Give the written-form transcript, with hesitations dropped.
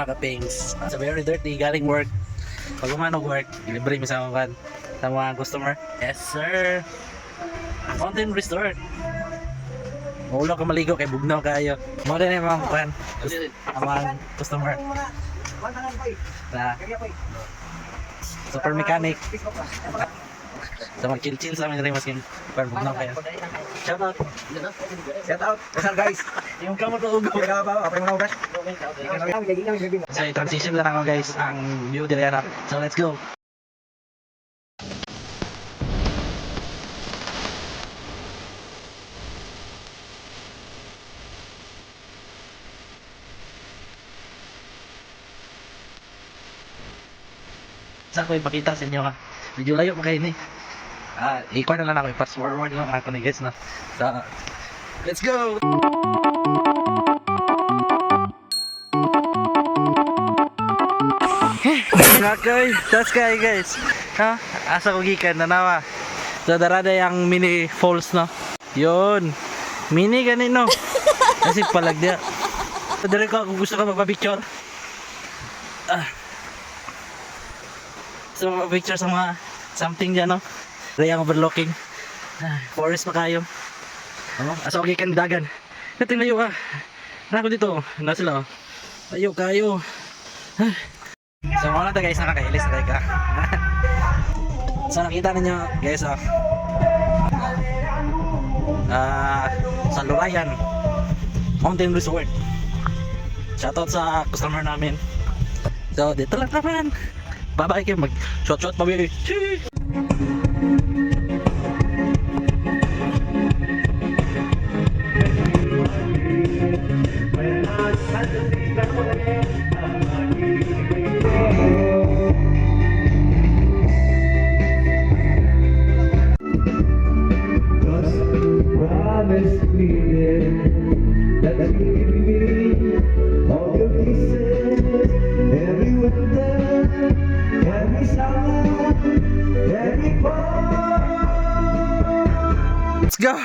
mga kapings. Sa very dirty, galing work. Pag umanog work, libre mi sa mga customer. Yes sir. Fountain Resort. Ulo ka maligo kay bugnaw kayo. Mo din yung mga kuhan. Ang mga customer. Na super mechanic. Sa mga chill-chill sa amin rin maskin para bugnaw kayo. Shout out. Shout out. Kasal guys. Yung kamot na ugo. Kaya ba? Apa yung mga ugas? So transition lang ako guys ang view dili na. So let's go. Saan ko ipakita sa inyo ha? Medyo layo pa kayo ni. Ikuha na lang ako. I-fast forward lang ako ni guys na. So, let's go! Okay, that's kay guys. Ha? Asa ko gikan nanawa. So darada yang mini falls no. Yun. Mini gani no. Kasi palag dia. So dire ko kung gusto ka magpa-picture. So picture sa mga something dyan no. Rayang overlooking. Forest pa kayo. Asa ko gikan dagan. Nating layo ka. Nako dito. Na sila. Layo kayo. So mga na guys, nakakailis na ka. So nakita ninyo guys sa Lurayan Mountain Resort. Shoutout sa customer namin. So dito lang naman. Bye-bye kayo, mag shot pa baby. Let's go!